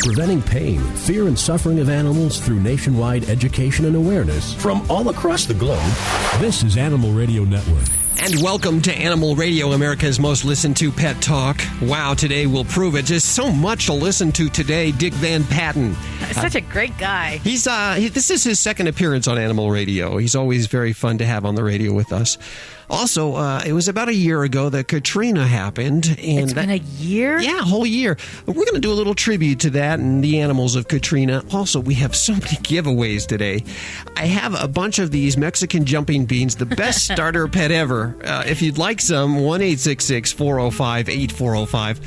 preventing pain, fear, and suffering of animals through nationwide education and awareness from all across the globe. This is Animal Radio Network. And welcome to Animal Radio, America's most listened to pet talk. Wow, today will prove it. There's so much to listen to today. Dick Van Patten. Such a great guy. This is his second appearance on Animal Radio. He's always very fun to have on the radio with us. Also, it was about a year ago that Katrina happened. And it's been a year? Yeah, a whole year. We're going to do a little tribute to that and the animals of Katrina. Also, we have so many giveaways today. I have a bunch of these Mexican jumping beans, the best starter pet ever. If you'd like some, 1-866-405-8405.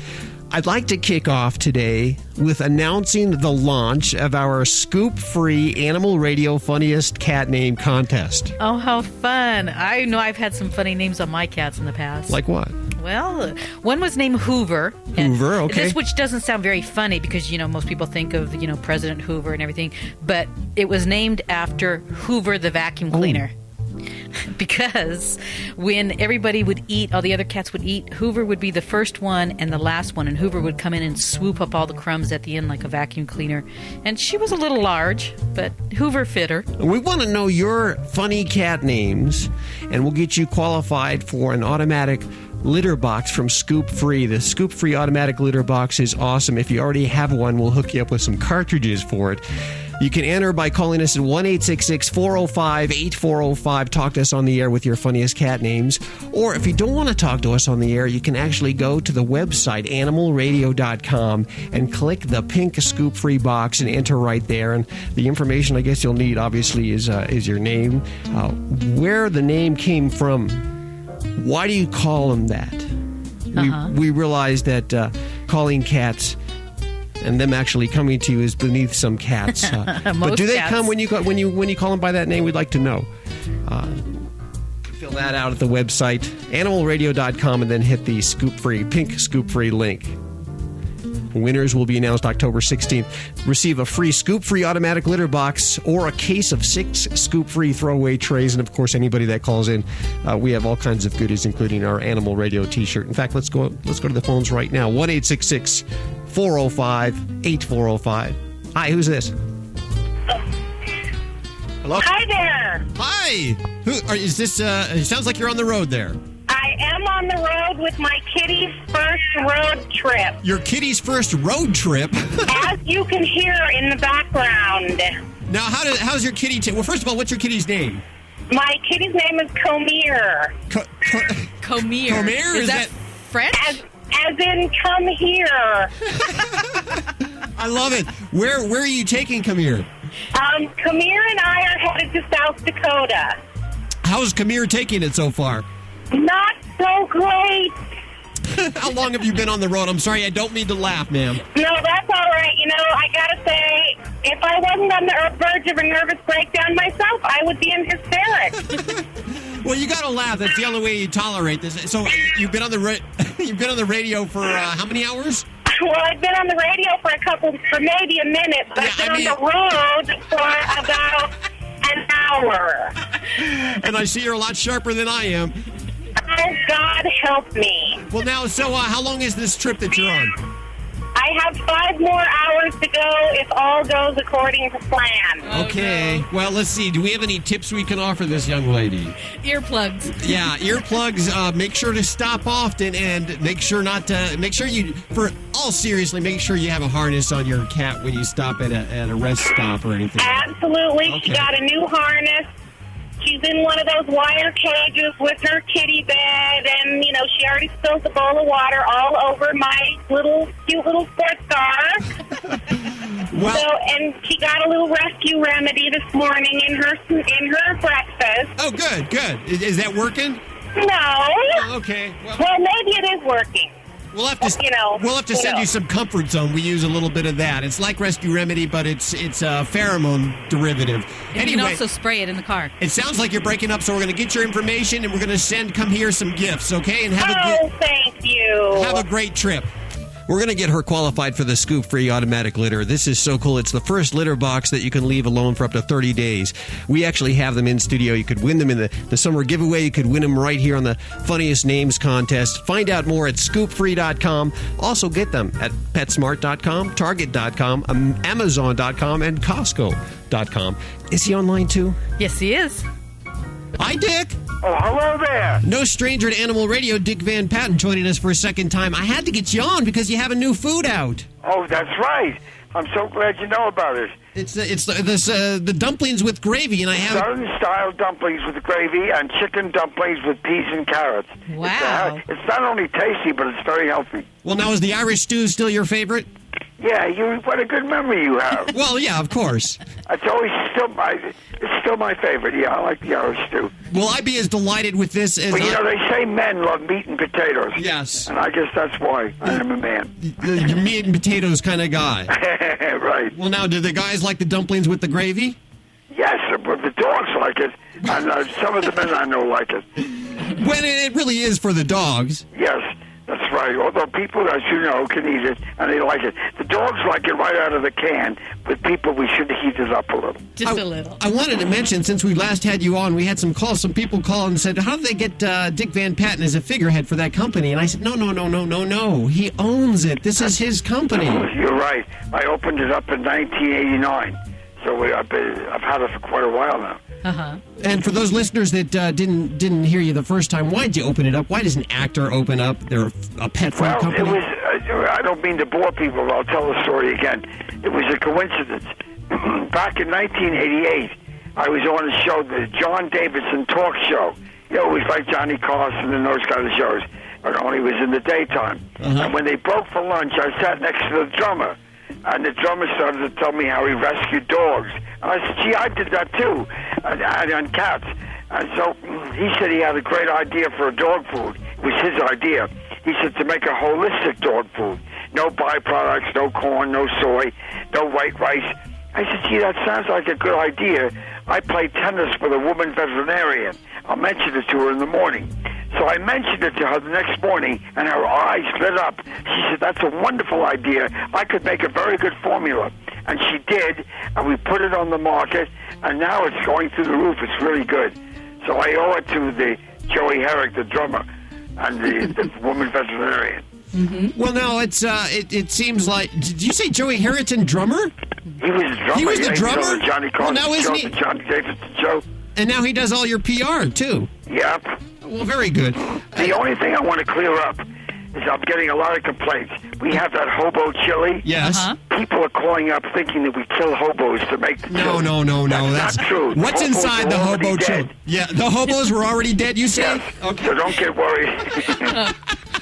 I'd like to kick off today with announcing the launch of our scoop-free Animal Radio Funniest Cat Name Contest. Oh, how fun. I know I've had some funny names on my cats in the past. Like what? Well, one was named Hoover. Hoover, okay. This, which doesn't sound very funny because, most people think of, President Hoover and everything. But it was named after Hoover the vacuum cleaner. Oh. Because when everybody would eat, all the other cats would eat, Hoover would be the first one and the last one, and Hoover would come in and swoop up all the crumbs at the end like a vacuum cleaner. And she was a little large, but Hoover fit her. We want to know your funny cat names, and we'll get you qualified for an automatic litter box from Scoop Free. The Scoop Free automatic litter box is awesome. If you already have one, we'll hook you up with some cartridges for it. You can enter by calling us at 1-866-405-8405. Talk to us on the air with your funniest cat names. Or if you don't want to talk to us on the air, you can actually go to the website, animalradio.com, and click the pink Scoop Free box and enter right there. And the information I guess you'll need, obviously, is your name, where the name came from. Why do you call them that? We realize that calling cats and them actually coming to you is beneath some cats. But do they come when you call them by that name? We'd like to know. Fill that out at the website, animalradio.com, and then hit the pink Scoop Free link. Winners will be announced October 16th. Receive a free Scoop Free automatic litter box or a case of 6 Scoop Free throwaway trays. And, of course, anybody that calls in, we have all kinds of goodies, including our Animal Radio T-shirt. In fact, let's go to the phones right now. 1-866-405-8405. Hi, who's this? Hello? Hi there. Hi. Is this? It sounds like you're on the road there. I am on the road with my kitty's first road trip. Your kitty's first road trip? As you can hear in the background. Now, how's your kitty? Well, first of all, what's your kitty's name? My kitty's name is Comir. Comir. Comir? Is that French? As in, come here. I love it. Where are you taking Comir? Comir and I are headed to South Dakota. How's Comir taking it so far? Not so great. How long have you been on the road? I'm sorry, I don't mean to laugh, ma'am. No, that's all right. I gotta say, if I wasn't on the verge of a nervous breakdown myself, I would be in hysterics. Well, you gotta laugh. That's the only way you tolerate this. So you've been on the radio for how many hours? Well, I've been on the radio for maybe a minute, but I've been on the road for about an hour. And I see you're a lot sharper than I am. Oh, God help me. Well, now, so how long is this trip that you're on? I have 5 more hours to go if all goes according to plan. Okay. No. Well, let's see. Do we have any tips we can offer this young lady? Earplugs. Yeah, earplugs. Make sure to stop often and make sure you, seriously, make sure you have a harness on your cat when you stop at a rest stop or anything. Absolutely. Okay. She got a new harness. She's in one of those wire cages with her kitty bed, and, she already spilled a bowl of water all over my cute little sports car. And she got a little rescue remedy this morning in her breakfast. Oh, good. Is that working? No. Oh, okay. Well, maybe it is working. We'll have to send you some Comfort Zone. We use a little bit of that. It's like Rescue Remedy, but it's a pheromone derivative. And you can also spray it in the car. It sounds like you're breaking up, so we're going to get your information, and we're going to come here some gifts, okay? And thank you. Have a great trip. We're going to get her qualified for the scoop-free automatic litter. This is so cool. It's the first litter box that you can leave alone for up to 30 days. We actually have them in studio. You could win them in the summer giveaway. You could win them right here on the Funniest Names contest. Find out more at scoopfree.com. Also get them at PetSmart.com, Target.com, Amazon.com, and Costco.com. Is he online too? Yes, he is. Hi, Dick. Oh, hello there. No stranger to Animal Radio, Dick Van Patten joining us for a second time. I had to get you on because you have a new food out. Oh, that's right. I'm so glad you know about it. It's the dumplings with gravy, and I have Southern-style dumplings with gravy and chicken dumplings with peas and carrots. Wow. It's not only tasty, but it's very healthy. Well, now is the Irish stew still your favorite? Yeah, what a good memory you have. Well, yeah, of course. It's still my favorite. Yeah, I like the Irish stew. Will I be as delighted with this as... But, they say men love meat and potatoes. Yes. And I guess that's why I am a man. You're meat and potatoes kind of guy. Right. Well, now, do the guys like the dumplings with the gravy? Yes, but the dogs like it, and some of the men I know like it. Well, it really is for the dogs. Yes. That's right. Although people, as you know, can eat it, and they like it. The dogs like it right out of the can, but people, we should heat it up a little. Just a little. I wanted to mention, since we last had you on, we had some calls. Some people called and said, how did they get Dick Van Patten as a figurehead for that company? And I said, no. He owns it. This is his company. Oh, you're right. I opened it up in 1989. So I've had it for quite a while now. Uh-huh. And for those listeners that didn't hear you the first time, why did you open it up? Why does an actor open up a pet food company? Well, it was, I don't mean to bore people, but I'll tell the story again. It was a coincidence. Back in 1988, I was on a show, the John Davidson Talk Show. You know, it was like Johnny Carson and those kind of shows, but only was in the daytime. Uh-huh. And when they broke for lunch, I sat next to the drummer. And the drummer started to tell me how he rescued dogs. And I said, gee, I did that too, and cats. And so he said he had a great idea for a dog food. It was his idea. He said to make a holistic dog food. No byproducts, no corn, no soy, no white rice. I said, gee, that sounds like a good idea. I play tennis with a woman veterinarian. I'll mention it to her in the morning. So I mentioned it to her the next morning, and her eyes lit up. She said, that's a wonderful idea. I could make a very good formula. And she did, and we put it on the market, and now it's going through the roof. It's really good. So I owe it to the Joey Herrick, the drummer, and the woman veterinarian. Mm-hmm. Well, now, it seems like... Did you say Joey Harrington, drummer? He was the drummer. He was the drummer? The Johnny Carson now isn't show, the Johnny Davidson show. And now he does all your PR, too. Yep. Well, very good. The only thing I want to clear up is I'm getting a lot of complaints. We have that hobo chili. Yes. Uh-huh. People are calling up thinking that we kill hobos to make the chili. No. That's not true. What's Hobos inside the hobo chili? Yeah, the hobos were already dead, you say? Yes. Okay. So don't get worried.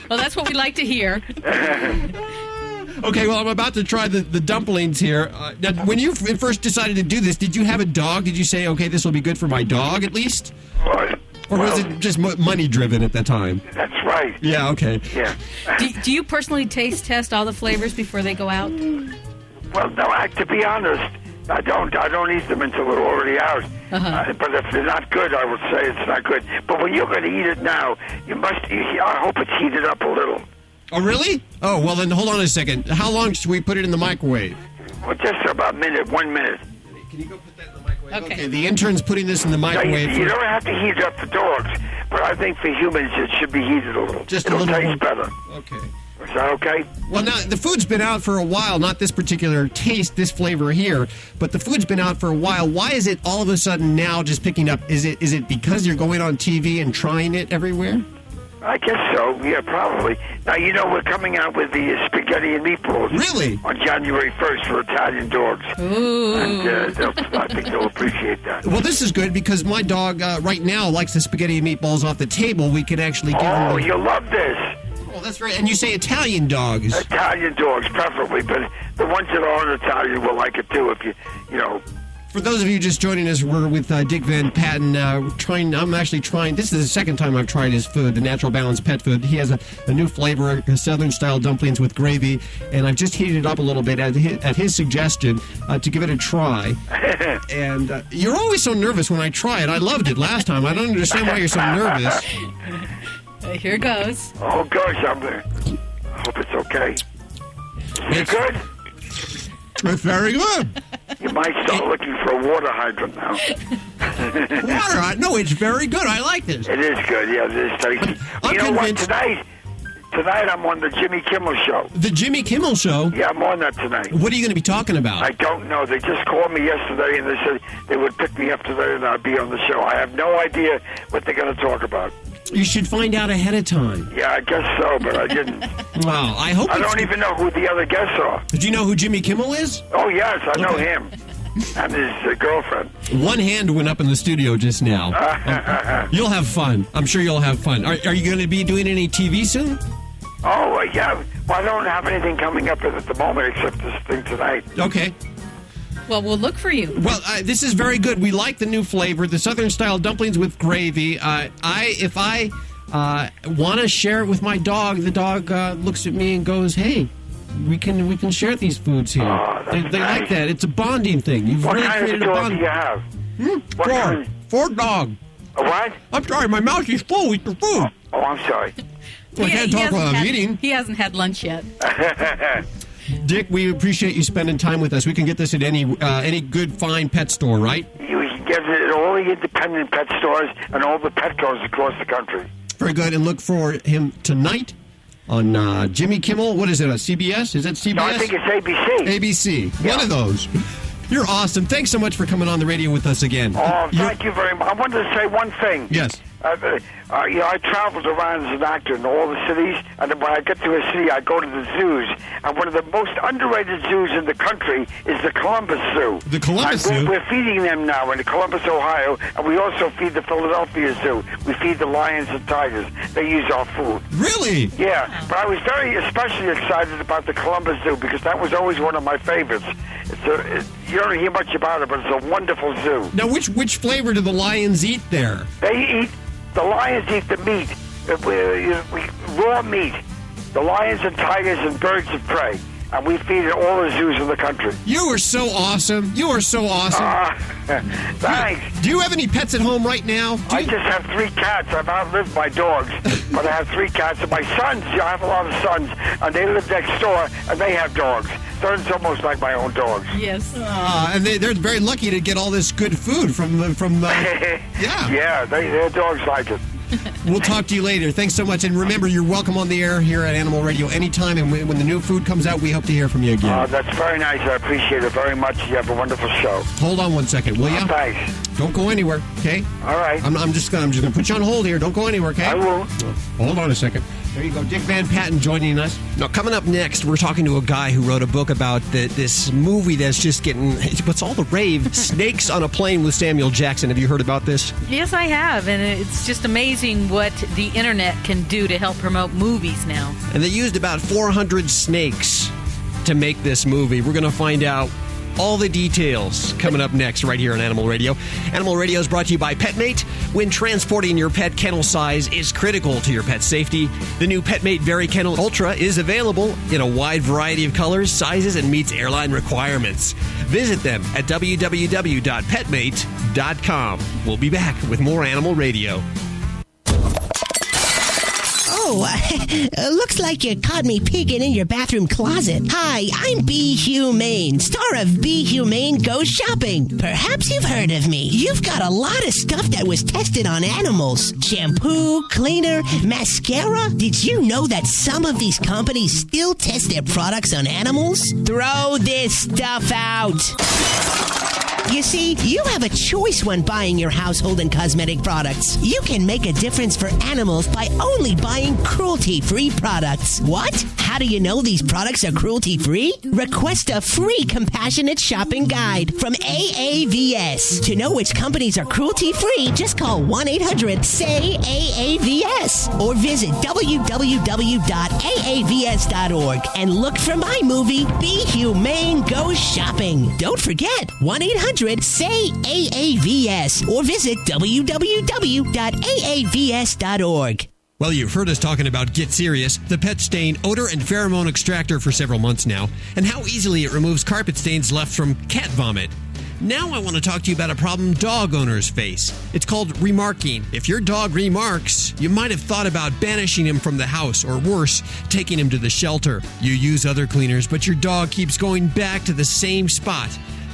Well, that's what we like to hear. Okay, well, I'm about to try the dumplings here. Now, when you first decided to do this, did you have a dog? Did you say, okay, this will be good for my dog at least? Or was it just money-driven at that time? That's right. Yeah, okay. Yeah. Do you personally taste test all the flavors before they go out? Well, no, to be honest, I don't eat them until they're already out. Uh-huh. But if they're not good, I would say it's not good. But when you're going to eat it now, I hope it's heated up a little. Oh, really? Oh, well, then hold on a second. How long should we put it in the microwave? Well, just about 1 minute. Can you go put that in the microwave? Okay, the intern's putting this in the Now, microwave. you don't have to heat it up for dogs, but I think for humans it should be heated a little. It'll taste better. Okay. Is that okay? Well, now, the food's been out for a while, not this particular taste, this flavor here, but the food's been out for a while. Why is it all of a sudden now just picking up? Is it because you're going on TV and trying it everywhere? I guess so. Yeah, probably. Now, we're coming out with the spaghetti and meatballs. Really? On January 1st for Italian dogs. Ooh. And I think they'll appreciate that. Well, this is good because my dog right now likes the spaghetti and meatballs off the table. We can actually give him... Oh, you'll love this. Oh, that's right. And you say Italian dogs. Italian dogs, preferably, but the ones that aren't Italian will like it too if you know... For those of you just joining us, we're with Dick Van Patten. I'm actually trying. This is the second time I've tried his food, the Natural Balance Pet Food. He has a new flavor, Southern-style dumplings with gravy, and I've just heated it up a little bit at his suggestion to give it a try. And you're always so nervous when I try it. I loved it last time. I don't understand why you're so nervous. Here goes. Oh, gosh, I hope it's okay. It's good? It's very good. You might start looking for a water hydrant now. No, it's very good. I like this. It is good, yeah. It is tasty. I'm you know convinced. what? Tonight I'm on the Jimmy Kimmel Show. The Jimmy Kimmel Show? Yeah, I'm on that tonight. What are you going to be talking about? I don't know. They just called me yesterday and they said they would pick me up today and I'd be on the show. I have no idea what they're going to talk about. You should find out ahead of time. Yeah, I guess so, but I didn't. Wow, I hope I don't even know who the other guests are. Do you know who Jimmy Kimmel is? Oh, yes, I know him. And his girlfriend. One hand went up in the studio just now. You'll have fun. I'm sure you'll have fun. Are you going to be doing any TV soon? Oh, yeah. Well, I don't have anything coming up at the moment except this thing tonight. Okay. Well, we'll look for you. Well, this is very good. We like the new flavor, the Southern-style dumplings with gravy. If I want to share it with my dog, the dog looks at me and goes, "Hey, we can share these foods here." Oh, they nice. like that. It's a bonding thing. You've What really kind of created a dog bond. do you have? What Four. kind? Four dog. A what? I'm sorry, my mouth is full with the food. Oh, I'm sorry. I can't talk while I'm eating. He hasn't had lunch yet. Dick, we appreciate you spending time with us. We can get this at any good, fine pet store, right? You can get it at all the independent pet stores and all the Petcos across the country. Very good. And look for him tonight on Jimmy Kimmel. What is it, CBS? Is that CBS? No, I think it's ABC. ABC. Yeah. One of those. You're awesome. Thanks so much for coming on the radio with us again. Oh, thank you very much. I wanted to say one thing. Yes. I traveled around as an actor in all the cities, and when I get to a city, I go to the zoos. And one of the most underrated zoos in the country is the Columbus Zoo. The Columbus Zoo? We're feeding them now in Columbus, Ohio, and we also feed the Philadelphia Zoo. We feed the lions and tigers. They use our food. Really? Yeah, but I was especially excited about the Columbus Zoo because that was always one of my favorites. You don't hear much about it, but it's a wonderful zoo. Now, which flavor do the lions eat there? The lions eat the meat, raw meat. The lions and tigers and birds of prey. And we feed it all the zoos in the country. You are so awesome. You are so awesome. Thanks. Do you have any pets at home right now? I just have 3 cats. I've outlived my dogs, but I have 3 cats. And my sons, I have a lot of sons, and they live next door, and they have dogs. So it's almost like my own dogs. Yes. And they're very lucky to get all this good food from yeah. Yeah, their dogs like it. We'll talk to you later. Thanks so much. And remember, you're welcome on the air here at Animal Radio anytime. And when the new food comes out, we hope to hear from you again. That's very nice. I appreciate it very much. You have a wonderful show. Hold on one second, will you? Thanks. Don't go anywhere, okay? All right. I'm just gonna put you on hold here. Don't go anywhere, okay? I will. Hold on a second. There you go. Dick Van Patten joining us. Now, coming up next, we're talking to a guy who wrote a book about this movie that's just getting, what's all the rave? Snakes on a Plane with Samuel Jackson. Have you heard about this? Yes, I have. And it's just amazing what the internet can do to help promote movies now. And they used about 400 snakes to make this movie. We're going to find out all the details coming up next right here on Animal Radio. Animal Radio is brought to you by PetMate. When transporting your pet, kennel size is critical to your pet's safety. The new PetMate Very Kennel Ultra is available in a wide variety of colors, sizes, and meets airline requirements. Visit them at www.petmate.com. We'll be back with more Animal Radio. Oh, looks like you caught me peeking in your bathroom closet. Hi, I'm Be Humane, star of Be Humane Goes Shopping. Perhaps you've heard of me. You've got a lot of stuff that was tested on animals. Shampoo, cleaner, mascara. Did you know that some of these companies still test their products on animals? Throw this stuff out. You see, you have a choice when buying your household and cosmetic products. You can make a difference for animals by only buying cruelty-free products. What? How do you know these products are cruelty-free? Request a free compassionate shopping guide from AAVS. To know which companies are cruelty-free, just call 1-800-SAY-AAVS or visit www.aavs.org and look for my movie, Be Humane Goes Shopping. Don't forget, 1-800-SAY-AAVS or visit www.aavs.org. Well, you've heard us talking about Get Serious, the pet stain odor and pheromone extractor for several months now, and how easily it removes carpet stains left from cat vomit. Now I want to talk to you about a problem dog owners face. It's called remarking. If your dog remarks, you might have thought about banishing him from the house, or worse, taking him to the shelter. You use other cleaners, but your dog keeps going back to the same spot.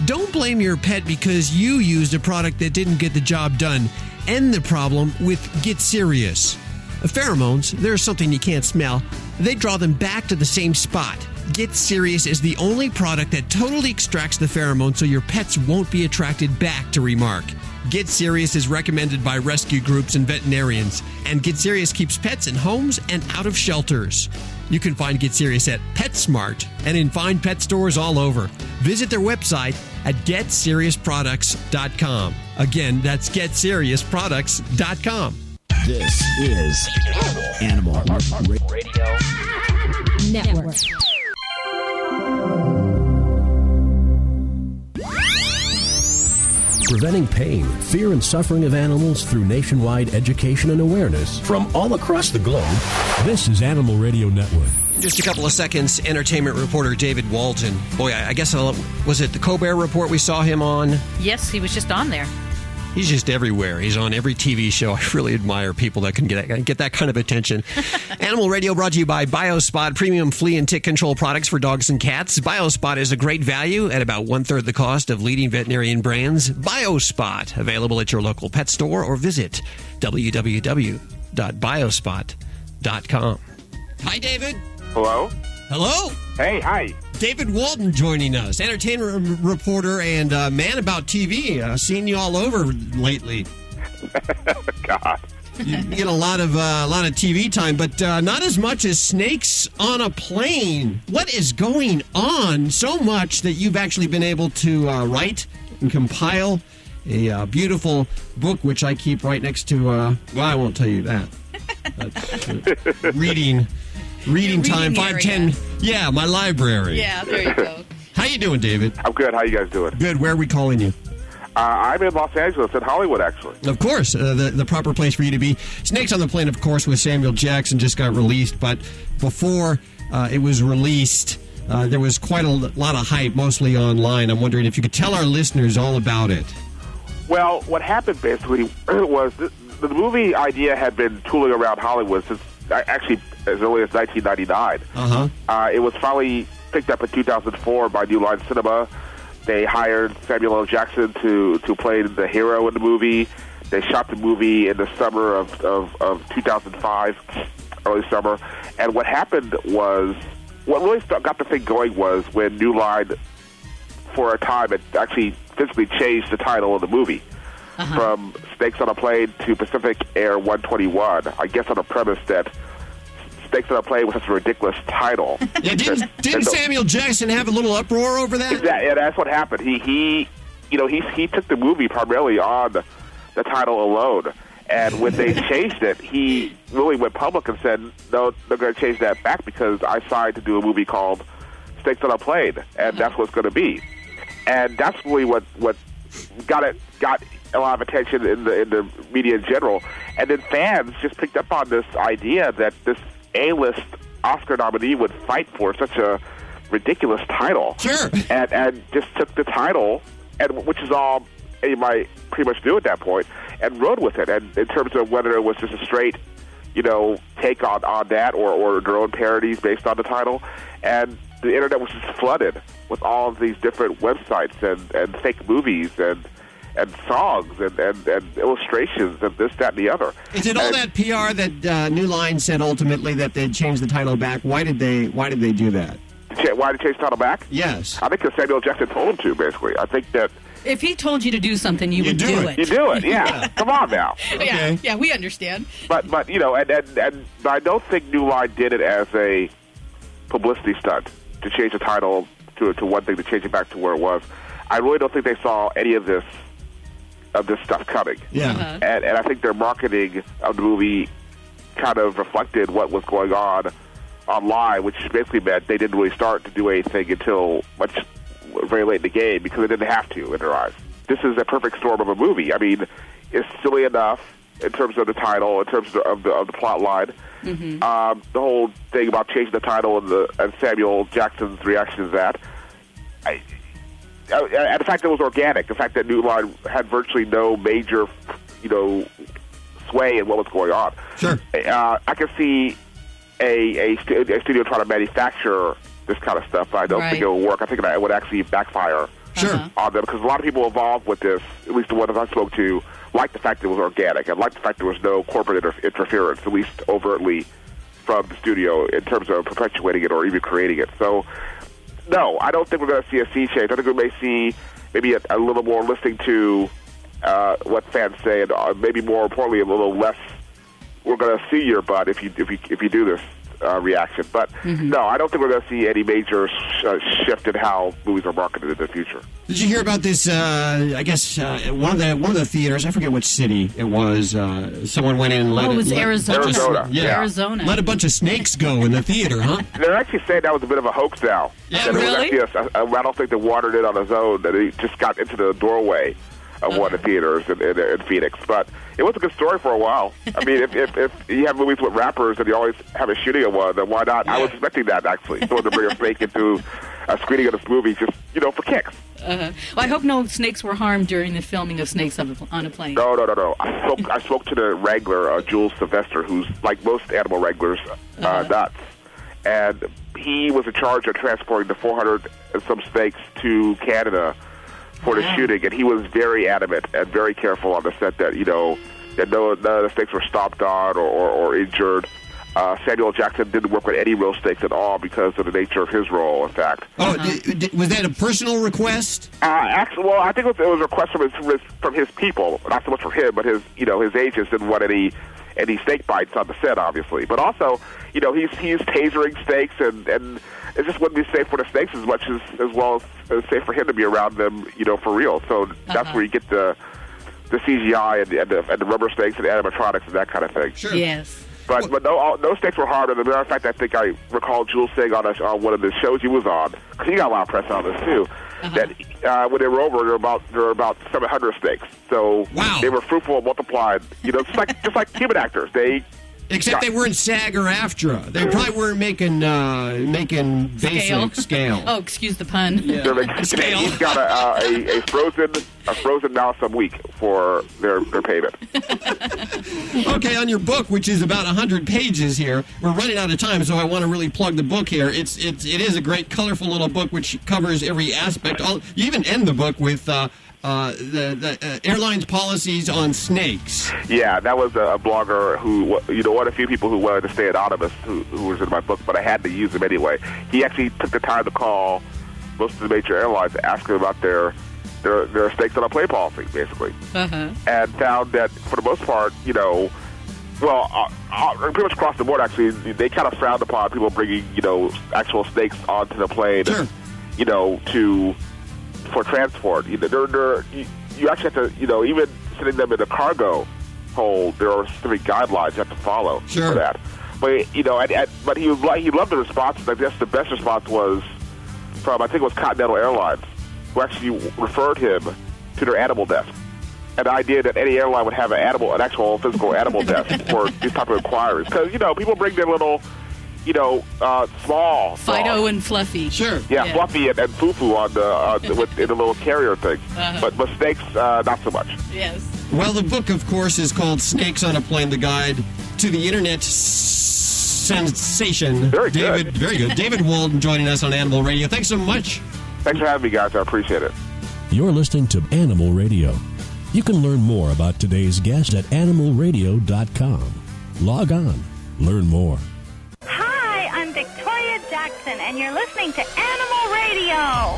Don't blame your pet because you used a product that didn't get the job done. End the problem with Get Serious. Pheromones, they're something you can't smell. They draw them back to the same spot. Get Serious is the only product that totally extracts the pheromone so your pets won't be attracted back to remark. Get Serious is recommended by rescue groups and veterinarians, and Get Serious keeps pets in homes and out of shelters. You can find Get Serious at PetSmart and in fine pet stores all over. Visit their website at GetSeriousProducts.com. Again, that's GetSeriousProducts.com. This is Animal Radio Network. Preventing pain, fear, and suffering of animals through nationwide education and awareness from all across the globe. This is Animal Radio Network. Just a couple of seconds, entertainment reporter David Walton. Boy, I guess, was it the Colbert Report we saw him on? Yes, he was just on there. He's just everywhere. He's on every TV show. I really admire people that can get that kind of attention. Animal Radio brought to you by BioSpot, premium flea and tick control products for dogs and cats. BioSpot is a great value at about 1/3 the cost of leading veterinarian brands. BioSpot, available at your local pet store or visit www.biospot.com. Hi, David. Hello? Hello. Hey, hi. David Walton joining us, entertainment reporter and man about TV. Seen you all over lately. God. You get a lot of TV time, but not as much as snakes on a plane. What is going on? So much that you've actually been able to write and compile a beautiful book, which I keep right next to. Well, I won't tell you that. Reading time, 5:10. Yeah, my library. Yeah, there you go. How you doing, David? I'm good. How you guys doing? Good. Where are we calling you? I'm in Los Angeles, in Hollywood, actually. Of course, the proper place for you to be. Snakes on the Plane, of course, with Samuel Jackson just got released, but before it was released, there was quite a lot of hype, mostly online. I'm wondering if you could tell our listeners all about it. Well, what happened basically was the movie idea had been tooling around Hollywood since actually as early as 1999. It was finally picked up in 2004 by New Line Cinema. They hired Samuel L. Jackson to play the hero in the movie. They shot the movie in the summer of 2005, early summer. And what happened was, what really got the thing going was when New Line, for a time, it actually physically changed the title of the movie. From Snakes on a Plane to Pacific Air 121, I guess on the premise that Snakes on a Plane was such a ridiculous title. Yeah, didn't Samuel Jackson have a little uproar over that? Yeah, that's what happened. He took the movie primarily on the title alone, and when they changed it, he really went public and said, "No, they're going to change that back because I signed to do a movie called Snakes on a Plane, and that's what it's going to be." And that's really what got a lot of attention in the media in general, and then fans just picked up on this idea that this A-list Oscar nominee would fight for such a ridiculous title. Sure. And just took the title, and which is all anybody pretty much knew at that point, and rode with it. And in terms of whether it was just a straight, take on that or their own parodies based on the title, and the internet was just flooded with all of these different websites and fake movies and songs and illustrations and this, that, and the other. Is it all that PR that New Line said ultimately that they'd change the title back? Why did they do that? Why did they change the title back? Yes. I think that Samuel Jackson told them to, basically. I think that... If he told you to do something, you would do it. You do it, yeah. Come on now. Okay. Yeah, we understand. But and I don't think New Line did it as a publicity stunt to change the title to one thing, to change it back to where it was. I really don't think they saw any of this stuff coming. Yeah. And I think their marketing of the movie kind of reflected what was going on online, which basically meant they didn't really start to do anything until very late in the game because they didn't have to in their eyes. This is a perfect storm of a movie. I mean, it's silly enough in terms of the title, in terms of the plot line. The whole thing about changing the title and Samuel Jackson's reaction to that. and the fact that it was organic, the fact that New Line had virtually no major, sway in what was going on. Sure. I can see a studio trying to manufacture this kind of stuff, but I don't think it will work. I think it would actually backfire on them, because a lot of people involved with this, at least the ones I spoke to, liked the fact that it was organic and liked the fact there was no corporate interference, at least overtly, from the studio in terms of perpetuating it or even creating it. So, no, I don't think we're going to see a sea change. I think we may see maybe a little more listening to what fans say, and maybe more importantly, a little less. We're going to see your butt if you do this reaction. But no, I don't think we're going to see any major shift in how movies are marketed in the future. Did you hear about this? I guess one of the theaters. I forget which city it was. Someone went in and let it was Arizona. Yeah, Arizona. Let a bunch of snakes go in the theater, huh? They're actually saying that was a bit of a hoax now. Yeah, that really? It was actually a rattlesnake that wandered in on his own, that he just got into the doorway of one of the theaters in Phoenix. But it was a good story for a while. I mean, if you have movies with rappers and you always have a shooting of one, then why not? Yeah. I was expecting that, actually. Someone to bring a snake into a screening of this movie just, for kicks. Well, I hope no snakes were harmed during the filming of Snakes on a Plane. No. I spoke to the wrangler, Jules Sylvester, who's, like most animal wranglers, nuts. And he was in charge of transporting the 400 and some snakes to Canada for the shooting, and he was very adamant and very careful on the set that, that none of the snakes were stomped on or injured. Samuel Jackson didn't work with any real snakes at all because of the nature of his role, in fact. Oh, was that a personal request? Actually, well, I think it was a request from his people, not so much from him, but his agents didn't want any snake bites on the set, obviously. But also, he's tasering snakes, and it just wouldn't be safe for the snakes as much as well as safe for him to be around them, for real. So that's where you get the CGI and the rubber snakes and animatronics and that kind of thing. Sure. Yes. But no snakes were harmed. As a matter of fact, I think I recall Jules saying on one of the shows he was on, because he got a lot of press on this too, that when they were over, there were about 700 snakes. So they were fruitful and multiplied. Just like human actors, Except they weren't SAG or AFTRA. They probably weren't making basic scale. Oh, excuse the pun. Yeah. Scale. He's got a frozen mouse a week for their payment. Okay, on your book, which is about 100 pages here, we're running out of time, so I want to really plug the book here. It is a great, colorful little book which covers every aspect. You even end the book with the airlines policies on snakes. Yeah, that was a blogger who, one of the few people who wanted to stay anonymous who was in my book, but I had to use him anyway. He actually took the time to call most of the major airlines to ask them about their snakes on a plane policy, basically. And found that, for the most part, pretty much across the board, actually, they kind of frowned upon people bringing, actual snakes onto the plane, for transport. You actually have to, even sending them in a cargo hold, there are specific guidelines you have to follow for that. But but he loved the responses. I guess the best response was from, I think it was Continental Airlines, who actually referred him to their animal desk. And the idea that any airline would have an actual physical animal desk for these type of inquiries, because people bring their little small Fido and Fluffy. Sure. Yeah, Fluffy and Fufu in the little carrier thing. But snakes, not so much. Yes. Well, the book, of course, is called Snakes on a Plane, the Guide to the Internet Sensation. Very good. Very good. David Walden joining us on Animal Radio. Thanks so much. Thanks for having me, guys. I appreciate it. You're listening to Animal Radio. You can learn more about today's guest at animalradio.com. Log on. Learn more. Hi, I'm Victoria Jackson, and you're listening to Animal Radio.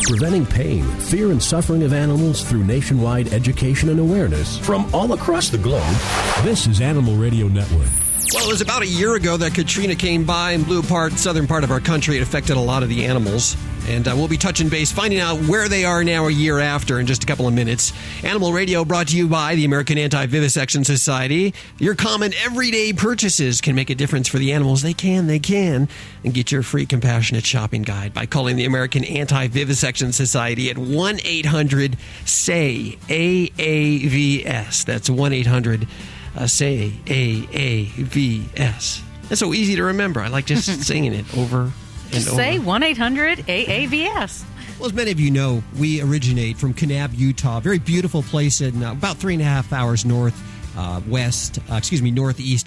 Preventing pain, fear, and suffering of animals through nationwide education and awareness from all across the globe. This is Animal Radio Network. Well, it was about a year ago that Katrina came by and blew apart southern part of our country. It affected a lot of the animals. And we'll be touching base, finding out where they are now a year after in just a couple of minutes. Animal Radio brought to you by the American Anti-Vivisection Society. Your common everyday purchases can make a difference for the animals. They can. And get your free compassionate shopping guide by calling the American Anti-Vivisection Society at 1-800-SAY-AAVS. That's 1-800-SAY-AAVS. That's so easy to remember. I like just saying it over Just say 1-800-AAVS. Well, as many of you know, we originate from Kanab, Utah, a very beautiful place in about 3.5 hours northeast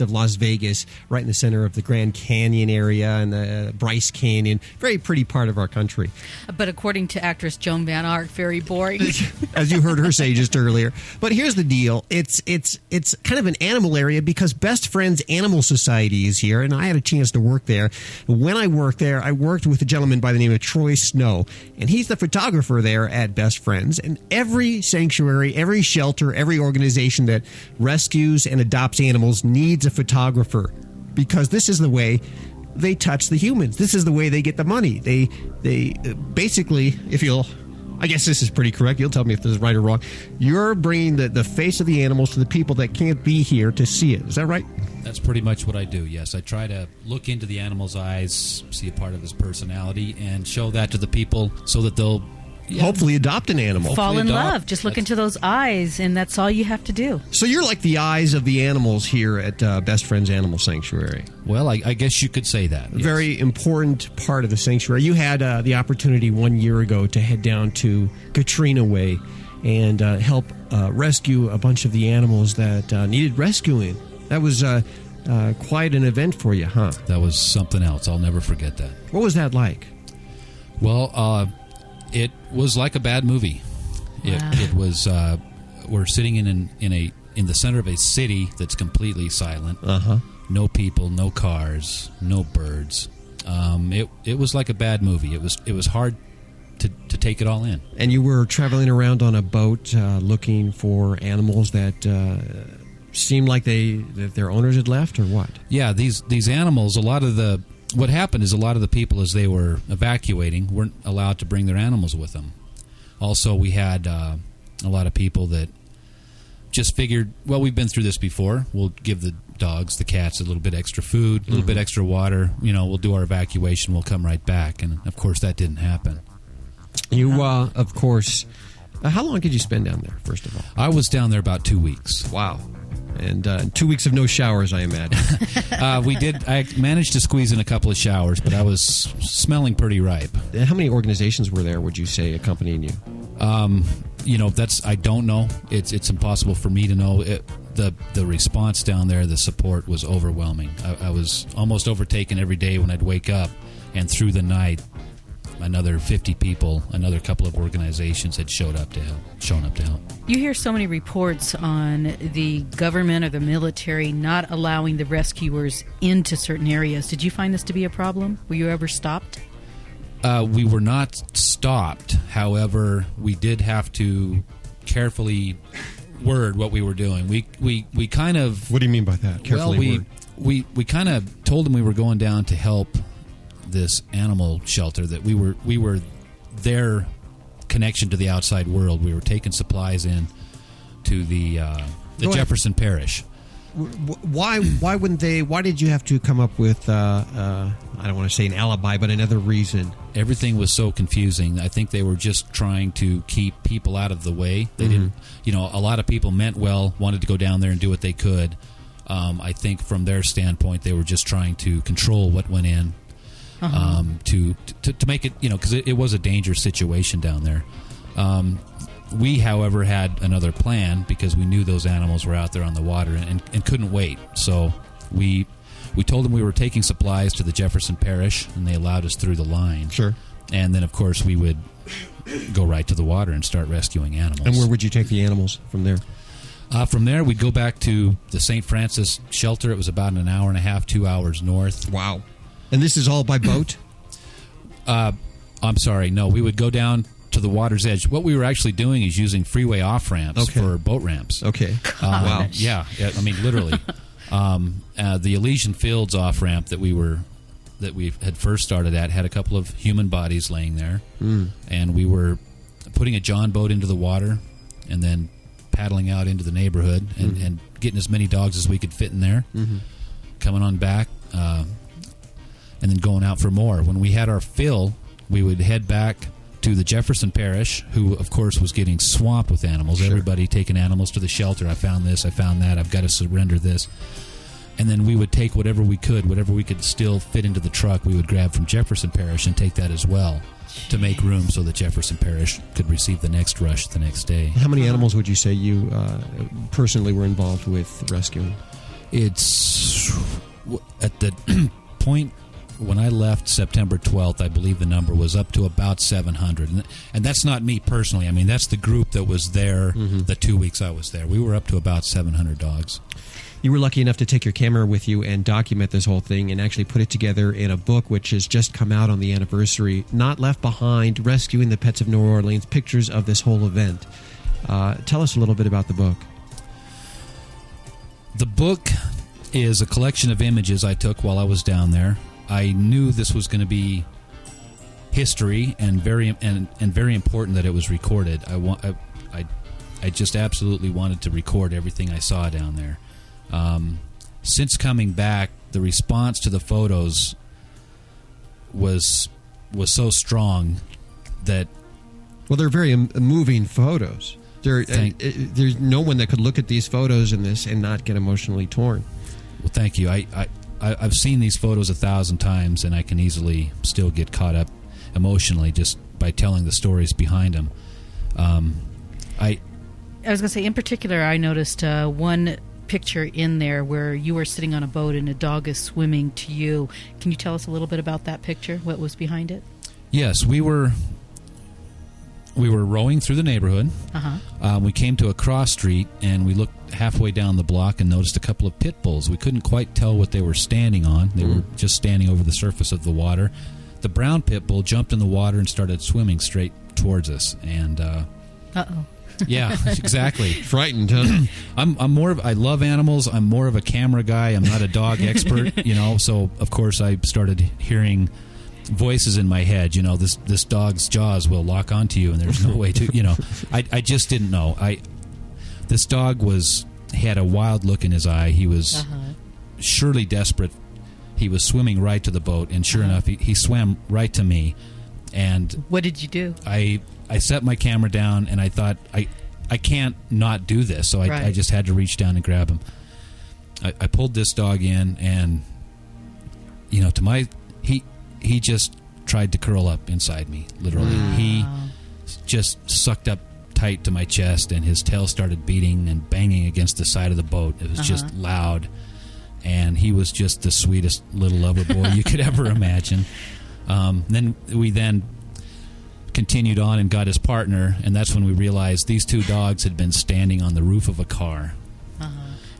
of Las Vegas, right in the center of the Grand Canyon area and the Bryce Canyon. Very pretty part of our country. But according to actress Joan Van Ark, very boring. As you heard her say just earlier. But here's the deal. It's kind of an animal area because Best Friends Animal Society is here, and I had a chance to work there. When I worked there, I worked with a gentleman by the name of Troy Snow, and he's the photographer there at Best Friends. And every sanctuary, every shelter, every organization that rescues and adopts animals needs a photographer because this is the way they touch the humans. This is the way they get the money. They basically, I guess this is pretty correct. You'll tell me if this is right or wrong. You're bringing the face of the animals to the people that can't be here to see it. Is that right? That's pretty much what I do, yes. I try to look into the animal's eyes, see a part of his personality, and show that to the people so that they'll hopefully adopt an animal. Fall in love. Just look into those eyes, and that's all you have to do. So you're like the eyes of the animals here at Best Friends Animal Sanctuary. Well, I guess you could say that. Yes. Very important part of the sanctuary. You had the opportunity 1 year ago to head down to Katrina Way and help rescue a bunch of the animals that needed rescuing. That was quite an event for you, huh? That was something else. I'll never forget that. What was that like? Well, it was like a bad movie. Wow. It was. We're sitting in the center of a city that's completely silent. No people, no cars, no birds. It was like a bad movie. It was hard to take it all in. And you were traveling around on a boat looking for animals that seemed like that their owners had left, or what? Yeah, these animals. What happened is a lot of the people, as they were evacuating, weren't allowed to bring their animals with them. Also, we had a lot of people that just figured, well, we've been through this before. We'll give the dogs, the cats, a little bit extra food, a little bit extra water. We'll do our evacuation. We'll come right back. And, of course, that didn't happen. You, of course, how long did you spend down there, first of all? I was down there about 2 weeks. Wow. And 2 weeks of no showers, I imagine. We did. I managed to squeeze in a couple of showers, but I was smelling pretty ripe. How many organizations were there, would you say, accompanying you? I don't know. It's impossible for me to know. The response down there, the support was overwhelming. I was almost overtaken every day when I'd wake up, and through the night, another 50 people, another couple of organizations had shown up to help. You hear so many reports on the government or the military not allowing the rescuers into certain areas. Did you find this to be a problem? Were you ever stopped? We were not stopped. However, we did have to carefully word what we were doing. We kind of... What do you mean by that? Carefully word? We kind of told them we were going down to help this animal shelter, that we were their connection to the outside world. We were taking supplies in to the Jefferson Parish. Why wouldn't they? Why did you have to come up with I don't want to say an alibi, but another reason? Everything was so confusing. I think they were just trying to keep people out of the way. They didn't. A lot of people meant well, wanted to go down there and do what they could. I think from their standpoint, they were just trying to control what went in. To make it, because it was a dangerous situation down there. We, however, had another plan because we knew those animals were out there on the water and couldn't wait. So we told them we were taking supplies to the Jefferson Parish, and they allowed us through the line. Sure. And then, of course, we would go right to the water and start rescuing animals. And where would you take the animals from there? From there, we'd go back to the St. Francis shelter. It was about an hour and a half, 2 hours north. Wow. And this is all by boat? I'm sorry. No, we would go down to the water's edge. What we were actually doing is using freeway off-ramps for boat ramps. Okay. Wow. Yeah. I mean, literally. The Elysian Fields off-ramp that we had first started at had a couple of human bodies laying there. And we were putting a John boat into the water and then paddling out into the neighborhood and getting as many dogs as we could fit in there, coming on back, and then going out for more. When we had our fill, we would head back to the Jefferson Parish, who, of course, was getting swamped with animals. Sure. Everybody taking animals to the shelter. I found this, I found that, I've got to surrender this. And then we would take whatever we could still fit into the truck, we would grab from Jefferson Parish and take that as well to make room so that Jefferson Parish could receive the next rush the next day. How many animals would you say you personally were involved with rescuing? It's at the point when I left September 12th, I believe the number was up to about 700. And that's not me personally. I mean, that's the group that was there the 2 weeks I was there. We were up to about 700 dogs. You were lucky enough to take your camera with you and document this whole thing and actually put it together in a book which has just come out on the anniversary, Not Left Behind, Rescuing the Pets of New Orleans, pictures of this whole event. Tell us a little bit about the book. The book is a collection of images I took while I was down there. I knew this was going to be history and very important that it was recorded. I just absolutely wanted to record everything I saw down there. Since coming back, the response to the photos was so strong that... Well, they're very moving photos. There's no one that could look at these photos and not get emotionally torn. Well, thank you. I've seen these photos 1,000 times, and I can easily still get caught up emotionally just by telling the stories behind them. I was going to say, in particular, I noticed one picture in there where you were sitting on a boat and a dog is swimming to you. Can you tell us a little bit about that picture? What was behind it? Yes, we were rowing through the neighborhood. We came to a cross street, and we looked halfway down the block and noticed a couple of pit bulls. We couldn't quite tell what they were standing on. They were just standing over the surface of the water. The brown pit bull jumped in the water and started swimming straight towards us. And uh-oh. Yeah, exactly. Frightened, huh? I love animals. I'm more of a camera guy. I'm not a dog expert, so of course I started hearing voices in my head. This dog's jaws will lock onto you, and there's no way to. I just didn't know. This dog had a wild look in his eye. He was surely desperate. He was swimming right to the boat, and sure enough, he swam right to me. And what did you do? I set my camera down, and I thought, I can't not do this, so I just had to reach down and grab him. I pulled this dog in, and he just tried to curl up inside me, literally. Wow. He just sucked up tight to my chest, and his tail started beating and banging against the side of the boat. It was just loud, and he was just the sweetest little lover boy you could ever imagine. Then we continued on and got his partner, and that's when we realized these two dogs had been standing on the roof of a car.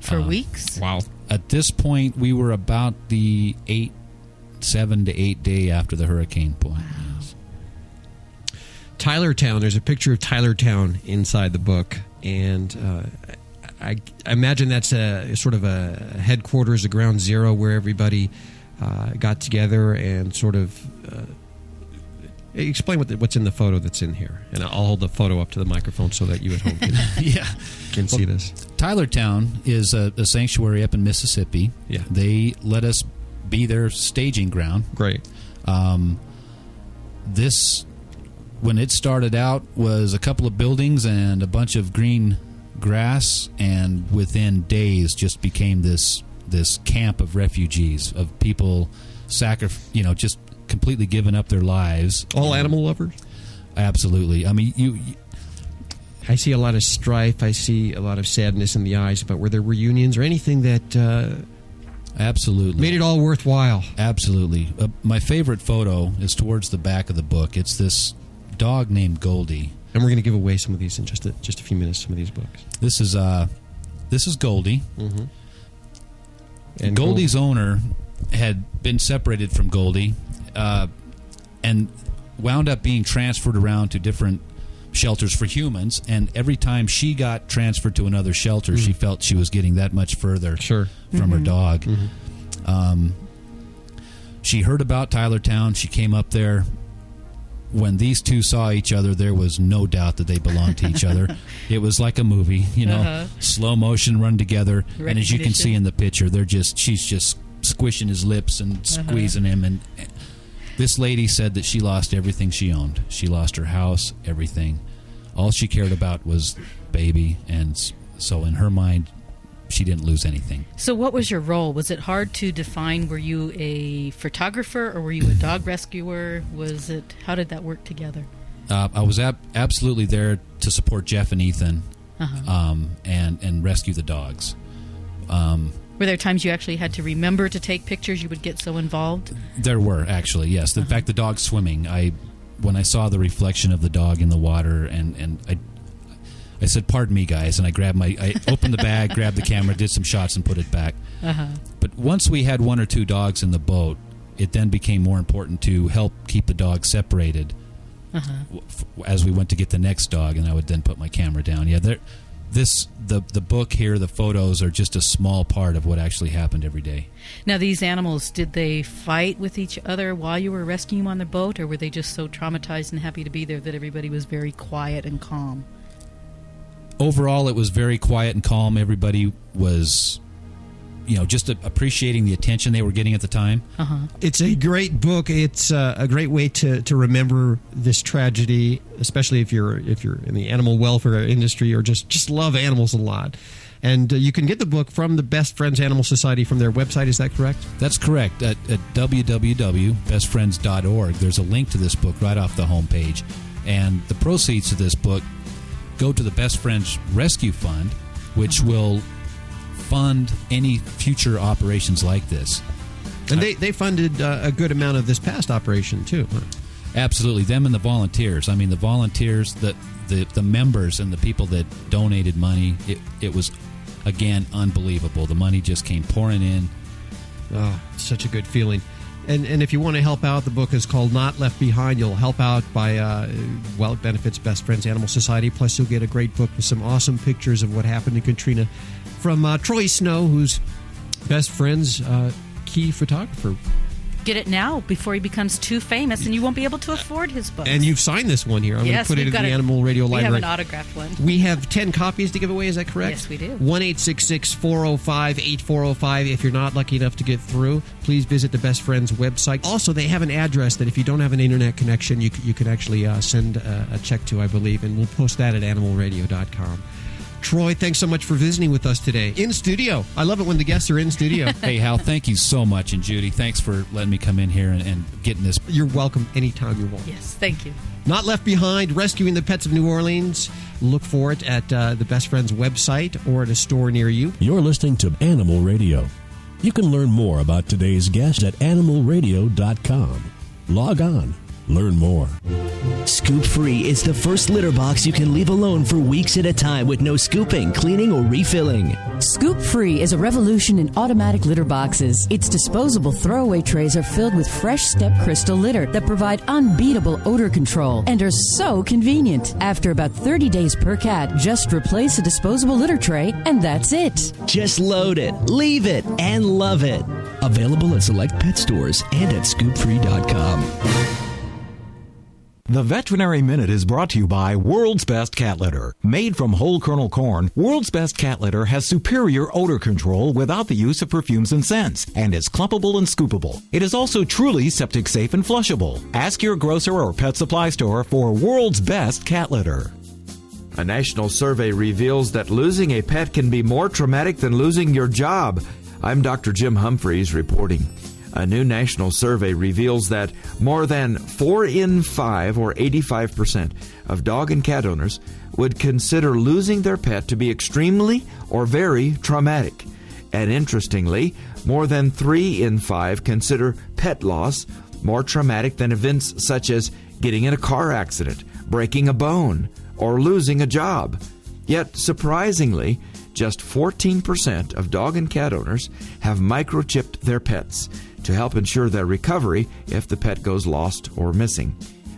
For weeks? Wow. At this point, we were about the 7 to 8 day after the hurricane point. Wow. Yes. Tylertown, there's a picture of Tylertown inside the book, and I imagine that's a sort of a headquarters, a ground zero where everybody got together and sort of explain what's in the photo that's in here. And I'll hold the photo up to the microphone so that you at home can see this. Tylertown is a sanctuary up in Mississippi. Yeah. They let us be their staging ground. Great. This, when it started out, was a couple of buildings and a bunch of green grass, and within days just became this camp of refugees, of people just completely giving up their lives. All animal lovers? Absolutely. I mean, I see a lot of strife. I see a lot of sadness in the eyes. But were there reunions or anything that absolutely made it all worthwhile? Absolutely. My favorite photo is towards the back of the book. It's this dog named Goldie. And we're going to give away some of these in just a few minutes. Some of these books. This is Goldie. Mm-hmm. And Goldie's owner had been separated from Goldie, and wound up being transferred around to different shelters for humans. And every time she got transferred to another shelter, she felt she was getting that much further from her dog. Mm-hmm. She heard about Tylertown. She came up there. When these two saw each other, there was no doubt that they belonged to each other. It was like a movie, slow motion, run together. And as you can see in the picture, she's just squishing his lips and squeezing him. And this lady said that she lost everything she owned. She lost her house, everything. All she cared about was baby. And so in her mind, she didn't lose anything. So what was your role? Was it hard to define? Were you a photographer or were you a dog rescuer? How did that work together? I was absolutely there to support Jeff and Ethan and rescue the dogs. Were there times you actually had to remember to take pictures? You would get so involved? There were, actually, yes. In fact, the dog swimming, when I saw the reflection of the dog in the water, and I said, "Pardon me, guys," and I opened the bag, grabbed the camera, did some shots, and put it back. But once we had one or two dogs in the boat, it then became more important to help keep the dogs separated as we went to get the next dog, and I would then put my camera down. Yeah, the book here, the photos are just a small part of what actually happened every day. Now, these animals, did they fight with each other while you were rescuing them on the boat, or were they just so traumatized and happy to be there that everybody was very quiet and calm? Overall, it was very quiet and calm. Everybody was, just appreciating the attention they were getting at the time. It's a great book. It's a great way to remember this tragedy, especially if you're in the animal welfare industry or just love animals a lot. And you can get the book from the Best Friends Animal Society from their website. Is that correct? That's correct. At www.bestfriends.org, there's a link to this book right off the homepage. And the proceeds of this book go to the Best Friends Rescue Fund, which will fund any future operations like this. And they funded a good amount of this past operation, too. Huh? Absolutely. Them and the volunteers. I mean, the volunteers, the members and the people that donated money, it was, again, unbelievable. The money just came pouring in. Oh, such a good feeling. And if you want to help out, the book is called Not Left Behind. You'll help out by, it benefits Best Friends Animal Society. Plus, you'll get a great book with some awesome pictures of what happened to Katrina from Troy Snow, who's Best Friends' key photographer. Get it now before he becomes too famous and you won't be able to afford his books. And you've signed this one here. I'm going to put it in the Animal Radio Library. We have an autographed one. We have 10 copies to give away. Is that correct? Yes, we do. 1-866-405-8405. If you're not lucky enough to get through, please visit the Best Friends website. Also, they have an address that if you don't have an internet connection, you can actually send a check to, I believe, and we'll post that at animalradio.com. Troy, thanks so much for visiting with us today. In studio. I love it when the guests are in studio. Hey, Hal, thank you so much. And Judy, thanks for letting me come in here and getting this. You're welcome anytime you want. Yes, thank you. Not Left Behind, Rescuing the Pets of New Orleans. Look for it at the Best Friends website or at a store near you. You're listening to Animal Radio. You can learn more about today's guest at animalradio.com. Log on. Learn more. Scoop Free is the first litter box you can leave alone for weeks at a time with no scooping, cleaning, or refilling. Scoop Free is a revolution in automatic litter boxes. Its disposable throwaway trays are filled with fresh step crystal litter that provide unbeatable odor control and are so convenient. After about 30 days per cat, just replace a disposable litter tray and that's it. Just load it, leave it, and love it. Available at select pet stores and at scoopfree.com. The Veterinary Minute is brought to you by World's Best Cat Litter. Made from whole kernel corn, World's Best Cat Litter has superior odor control without the use of perfumes and scents, and is clumpable and scoopable. It is also truly septic safe and flushable. Ask your grocer or pet supply store for World's Best Cat Litter. A national survey reveals that losing a pet can be more traumatic than losing your job. I'm Dr. Jim Humphreys reporting. A new national survey reveals that more than 4 in 5, or 85%, of dog and cat owners would consider losing their pet to be extremely or very traumatic. And interestingly, more than 3 in 5 consider pet loss more traumatic than events such as getting in a car accident, breaking a bone, or losing a job. Yet, surprisingly, just 14% of dog and cat owners have microchipped their pets to help ensure their recovery if the pet goes lost or missing.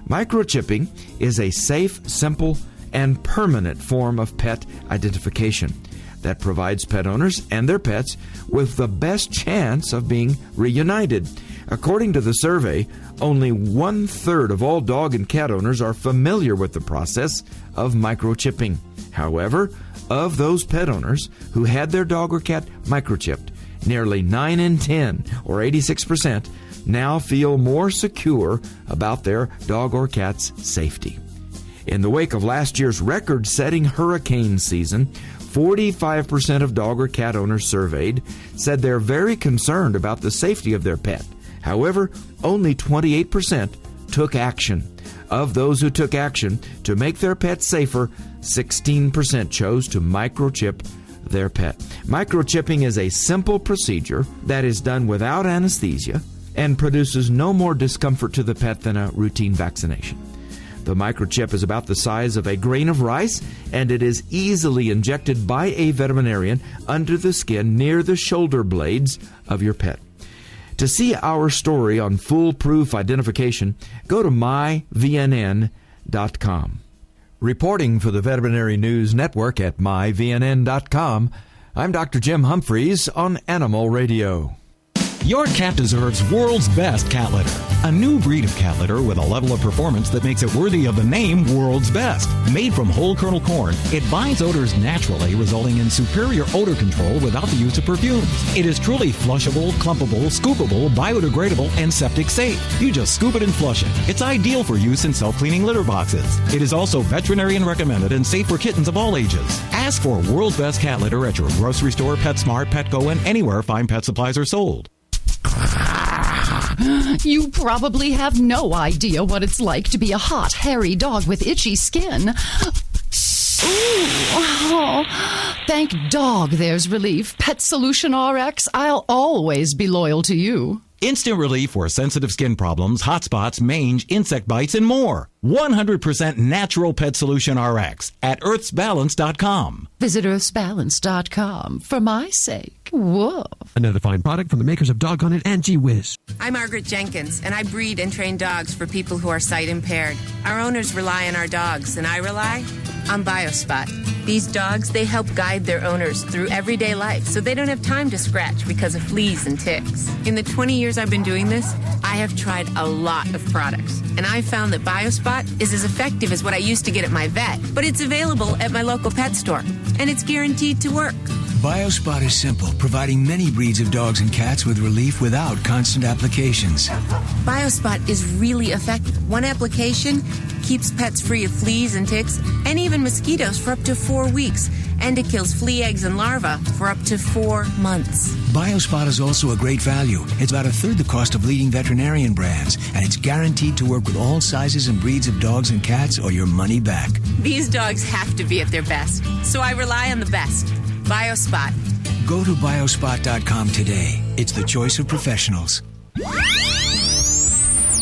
Microchipping is a safe, simple, and permanent form of pet identification that provides pet owners and their pets with the best chance of being reunited. According to the survey, only 1/3 of all dog and cat owners are familiar with the process of microchipping. However, of those pet owners who had their dog or cat microchipped, nearly 9 in 10, or 86%, now feel more secure about their dog or cat's safety. In the wake of last year's record-setting hurricane season, 45% of dog or cat owners surveyed said they're very concerned about the safety of their pet. However, only 28% took action. Of those who took action to make their pet safer, 16% chose to microchip their pet. Microchipping is a simple procedure that is done without anesthesia and produces no more discomfort to the pet than a routine vaccination. The microchip is about the size of a grain of rice, and it is easily injected by a veterinarian under the skin near the shoulder blades of your pet. To see our story on foolproof identification, go to myvnn.com. Reporting for the Veterinary News Network at myvnn.com, I'm Dr. Jim Humphreys on Animal Radio. Your cat deserves world's best cat litter. A new breed of cat litter with a level of performance that makes it worthy of the name World's Best. Made from whole kernel corn, it binds odors naturally, resulting in superior odor control without the use of perfumes. It is truly flushable, clumpable, scoopable, biodegradable, and septic safe. You just scoop it and flush it. It's ideal for use in self-cleaning litter boxes. It is also veterinarian recommended and safe for kittens of all ages. Ask for World's Best cat litter at your grocery store, PetSmart, Petco, and anywhere fine pet supplies are sold. You probably have no idea what it's like to be a hot, hairy dog with itchy skin. Ooh, oh, thank dog there's relief. Pet Solution RX, I'll always be loyal to you. Instant relief for sensitive skin problems, hot spots, mange, insect bites, and more. 100% natural Pet Solution RX at earthsbalance.com. Visit earthsbalance.com for my sake. Woof. Another fine product from the makers of Doggone It and Gee Whiz. I'm Margaret Jenkins, and I breed and train dogs for people who are sight impaired. Our owners rely on our dogs, and I rely on BioSpot. These dogs, they help guide their owners through everyday life so they don't have time to scratch because of fleas and ticks. In the 20 years I've been doing this, I have tried a lot of products, and I found that BioSpot is as effective as what I used to get at my vet, but it's available at my local pet store, and it's guaranteed to work. BioSpot is simple, providing many breeds of dogs and cats with relief without constant applications. BioSpot is really effective. One application keeps pets free of fleas and ticks and even mosquitoes for up to 4 weeks. And it kills flea eggs and larvae for up to 4 months. BioSpot is also a great value. It's about a third the cost of leading veterinarian brands, and it's guaranteed to work with all sizes and breeds of dogs and cats or your money back. These dogs have to be at their best, so I rely on the best. BioSpot. Go to biospot.com today. It's the choice of professionals.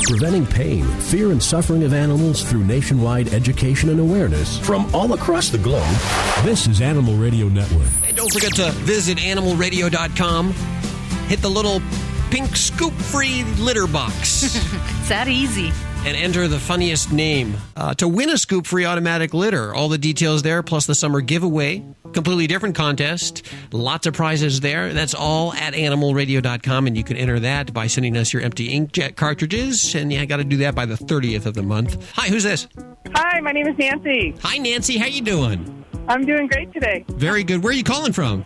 Preventing pain, fear, and suffering of animals through nationwide education and awareness from all across the globe. This is Animal Radio Network. And don't forget to visit animalradio.com. Hit the little pink scoop-free litter box. It's that easy. And enter the funniest name to win a scoop-free automatic litter. All the details there, plus the summer giveaway. Completely different contest. Lots of prizes there. That's all at animalradio.com, and you can enter that by sending us your empty inkjet cartridges. And you got to do that by the 30th of the month. Hi, who's this? Hi, my name is Nancy. Hi, Nancy. How you doing? I'm doing great today. Very good. Where are you calling from?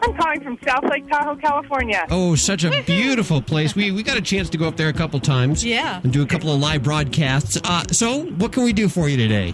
I'm calling from South Lake Tahoe, California. Oh, such a beautiful place. We got a chance to go up there a couple times. Yeah. And do a couple of live broadcasts. So, what can we do for you today?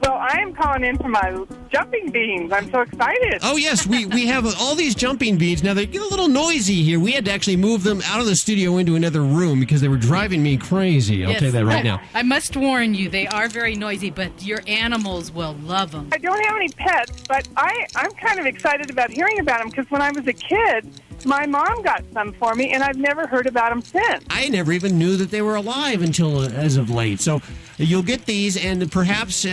Well, I am calling in for my jumping beans. I'm so excited. Oh, yes. We have all these jumping beans. Now, they get a little noisy here. We had to actually move them out of the studio into another room because they were driving me crazy. I'll tell you that right now. I must warn you, they are very noisy, but your animals will love them. I don't have any pets, but I'm kind of excited about hearing about them because when I was a kid, my mom got some for me, and I've never heard about them since. I never even knew that they were alive until as of late. So you'll get these, and perhaps,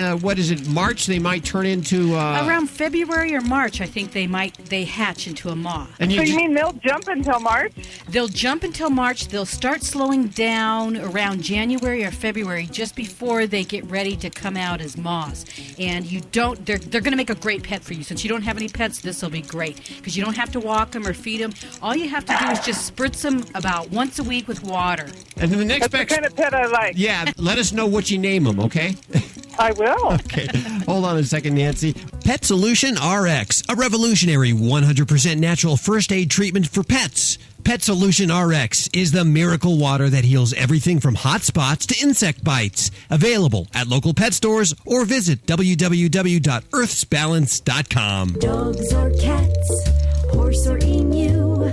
March, they might turn into... Around February or March, I think they hatch into a moth. And you mean they'll jump until March? They'll jump until March. They'll start slowing down around January or February, just before they get ready to come out as moths. And they're going to make a great pet for you. Since you don't have any pets, this will be great, because you don't have to walk them or feed them. All you have to do is just spritz them about once a week with water. And then the next That's the kind of pet I like. Yeah, let us know what you name them, okay? I will. Okay. Hold on a second, Nancy. Pet Solution RX, a revolutionary 100% natural first aid treatment for pets. Pet Solution RX is the miracle water that heals everything from hot spots to insect bites. Available at local pet stores or visit www.earthsbalance.com. Dogs or cats, horse or emu,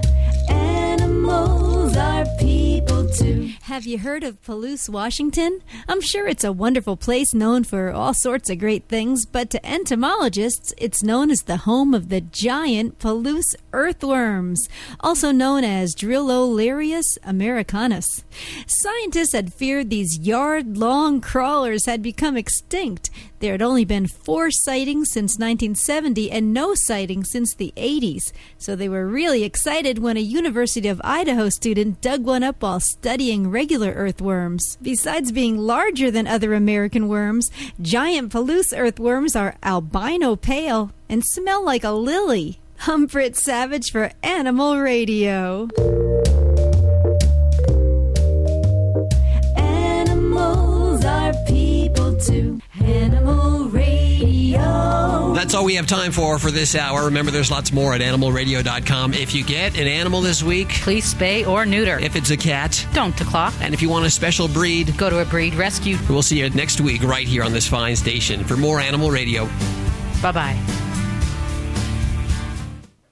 animals are people too. Have you heard of Palouse, Washington? I'm sure it's a wonderful place known for all sorts of great things, but to entomologists, it's known as the home of the giant Palouse earthworms, also known as Drillolarius americanus. Scientists had feared these yard-long crawlers had become extinct. There had only been 4 sightings since 1970 and no sightings since the 80s. So they were really excited when a University of Idaho student dug one up while studying regular earthworms. Besides being larger than other American worms, giant Palouse earthworms are albino pale and smell like a lily. I'm Britt Savage for Animal Radio. Animals are people too. Animal Radio. That's all we have time for this hour. Remember, there's lots more at animalradio.com. If you get an animal this week, please spay or neuter. If it's a cat, don't declaw. And if you want a special breed, go to a breed rescue. We'll see you next week right here on this fine station for more Animal Radio. Bye-bye.